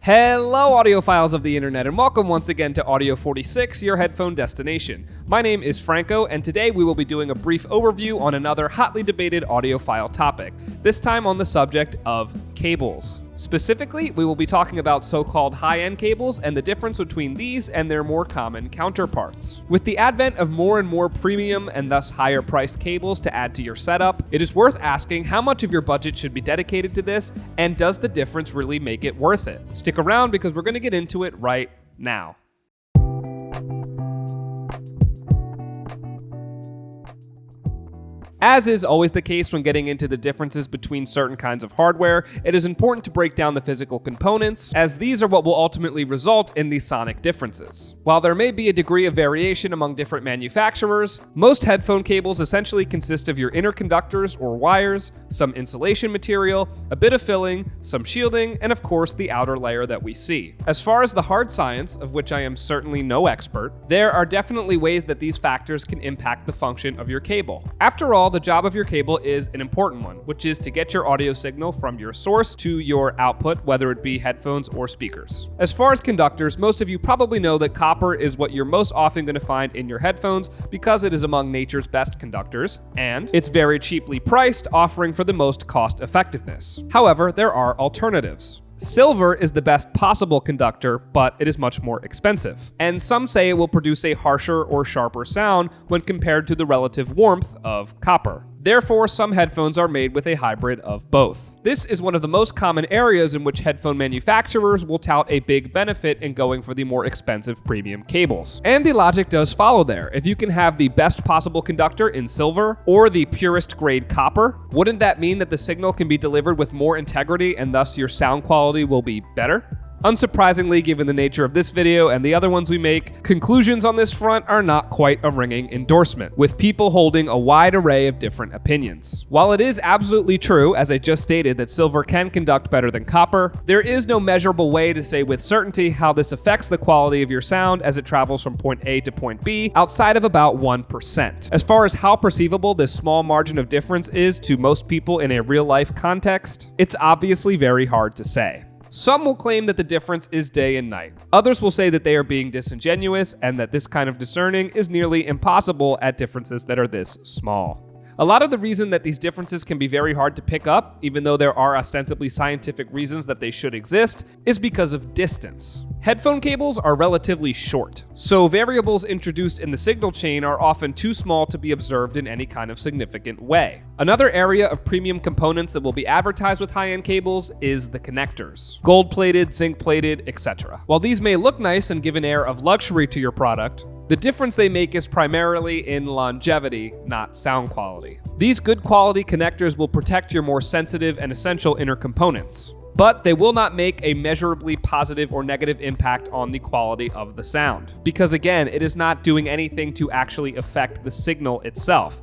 Hello, audiophiles of the internet, and welcome once again to Audio 46, your headphone destination. My name is Franco, and today we will be doing a brief overview on another hotly debated audiophile topic, this time on the subject of cables. Specifically, we will be talking about so-called high-end cables and the difference between these and their more common counterparts. With the advent of more and more premium and thus higher-priced cables to add to your setup, it is worth asking how much of your budget should be dedicated to this, and does the difference really make it worth it? Stick around because we're going to get into it right now. As is always the case when getting into the differences between certain kinds of hardware, it is important to break down the physical components, as these are what will ultimately result in the sonic differences. While there may be a degree of variation among different manufacturers, most headphone cables essentially consist of your inner conductors or wires, some insulation material, a bit of filling, some shielding, and of course the outer layer that we see. As far as the hard science, of which I am certainly no expert, there are definitely ways that these factors can impact the function of your cable. After all, the job of your cable is an important one, which is to get your audio signal from your source to your output, whether it be headphones or speakers. As far as conductors, most of you probably know that copper is what you're most often going to find in your headphones because it is among nature's best conductors, and it's very cheaply priced, offering for the most cost effectiveness. However, there are alternatives. Silver is the best possible conductor, but it is much more expensive. And some say it will produce a harsher or sharper sound when compared to the relative warmth of copper. Therefore, some headphones are made with a hybrid of both. This is one of the most common areas in which headphone manufacturers will tout a big benefit in going for the more expensive premium cables. And the logic does follow there. If you can have the best possible conductor in silver or the purest grade copper, wouldn't that mean that the signal can be delivered with more integrity and thus your sound quality will be better? Unsurprisingly, given the nature of this video and the other ones we make, conclusions on this front are not quite a ringing endorsement, with people holding a wide array of different opinions. While it is absolutely true, as I just stated, that silver can conduct better than copper, there is no measurable way to say with certainty how this affects the quality of your sound as it travels from point A to point B, outside of about 1%. As far as how perceivable this small margin of difference is to most people in a real-life context, it's obviously very hard to say. Some will claim that the difference is day and night. Others will say that they are being disingenuous and that this kind of discerning is nearly impossible at differences that are this small. A lot of the reason that these differences can be very hard to pick up, even though there are ostensibly scientific reasons that they should exist, is because of distance. Headphone cables are relatively short, so variables introduced in the signal chain are often too small to be observed in any kind of significant way. Another area of premium components that will be advertised with high-end cables is the connectors. Gold-plated, zinc-plated, etc. While these may look nice and give an air of luxury to your product, the difference they make is primarily in longevity, not sound quality. These good quality connectors will protect your more sensitive and essential inner components, but they will not make a measurably positive or negative impact on the quality of the sound. Because again, it is not doing anything to actually affect the signal itself.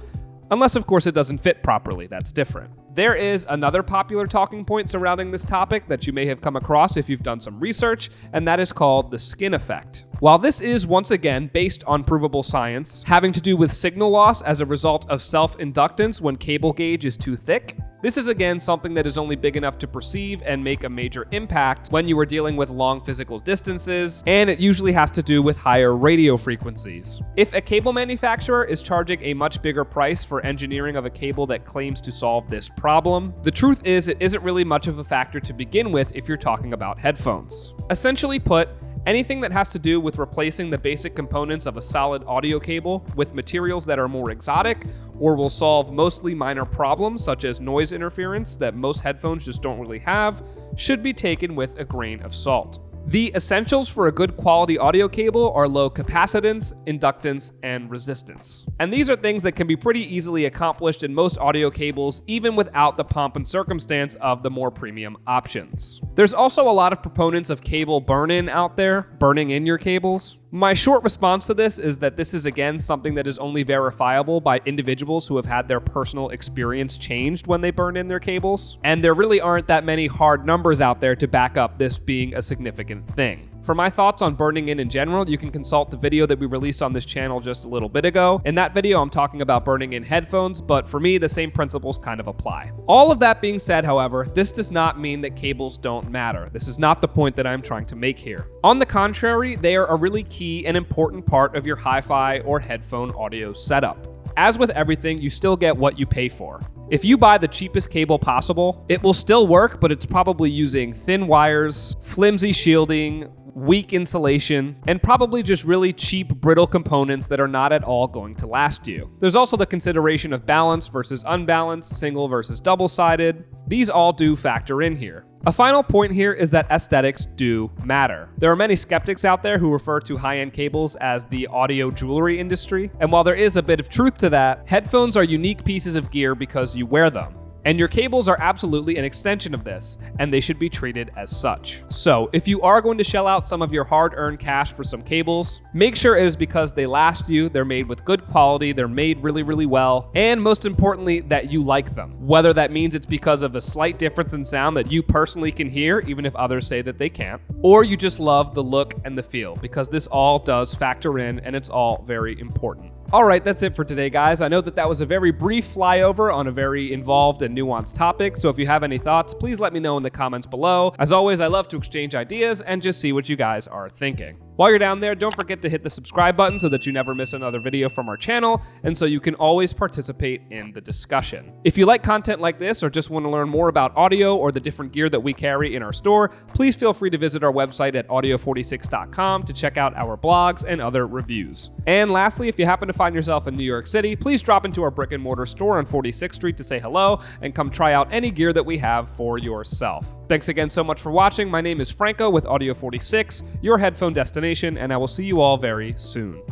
Unless, of course, it doesn't fit properly, that's different. There is another popular talking point surrounding this topic that you may have come across if you've done some research, and that is called the skin effect. While this is, once again, based on provable science, having to do with signal loss as a result of self-inductance when cable gauge is too thick, this is again something that is only big enough to perceive and make a major impact when you are dealing with long physical distances, and it usually has to do with higher radio frequencies. If a cable manufacturer is charging a much bigger price for engineering of a cable that claims to solve this problem, the truth is it isn't really much of a factor to begin with if you're talking about headphones. Essentially put, anything that has to do with replacing the basic components of a solid audio cable with materials that are more exotic or will solve mostly minor problems such as noise interference that most headphones just don't really have should be taken with a grain of salt. The essentials for a good quality audio cable are low capacitance, inductance, and resistance. And these are things that can be pretty easily accomplished in most audio cables, even without the pomp and circumstance of the more premium options. There's also a lot of proponents of cable burn-in out there, burning in your cables. My short response to this is that this is again something that is only verifiable by individuals who have had their personal experience changed when they burn in their cables, and there really aren't that many hard numbers out there to back up this being a significant thing. For my thoughts on burning in general, you can consult the video that we released on this channel just a little bit ago. In that video, I'm talking about burning in headphones, but for me, the same principles kind of apply. All of that being said, however, this does not mean that cables don't matter. This is not the point that I'm trying to make here. On the contrary, they are a really key and important part of your hi-fi or headphone audio setup. As with everything, you still get what you pay for. If you buy the cheapest cable possible, it will still work, but it's probably using thin wires, flimsy shielding, weak insulation, and probably just really cheap, brittle components that are not at all going to last you. There's also the consideration of balanced versus unbalanced, single versus double-sided. These all do factor in here. A final point here is that aesthetics do matter. There are many skeptics out there who refer to high-end cables as the audio jewelry industry, and while there is a bit of truth to that, headphones are unique pieces of gear because you wear them. And your cables are absolutely an extension of this, and they should be treated as such. So, if you are going to shell out some of your hard-earned cash for some cables, make sure it is because they last you, they're made with good quality, they're made really, really well, and most importantly, that you like them. Whether that means it's because of a slight difference in sound that you personally can hear, even if others say that they can't, or you just love the look and the feel, because this all does factor in, and it's all very important. All right, that's it for today, guys. I know that was a very brief flyover on a very involved and nuanced topic, so if you have any thoughts, please let me know in the comments below. As always, I love to exchange ideas and just see what you guys are thinking. While you're down there, don't forget to hit the subscribe button so that you never miss another video from our channel, and so you can always participate in the discussion. If you like content like this or just want to learn more about audio or the different gear that we carry in our store, please feel free to visit our website at audio46.com to check out our blogs and other reviews. And lastly, if you happen to find yourself in New York City, please drop into our brick and mortar store on 46th Street to say hello and come try out any gear that we have for yourself. Thanks again so much for watching. My name is Franco with Audio46, your headphone destination, and I will see you all very soon.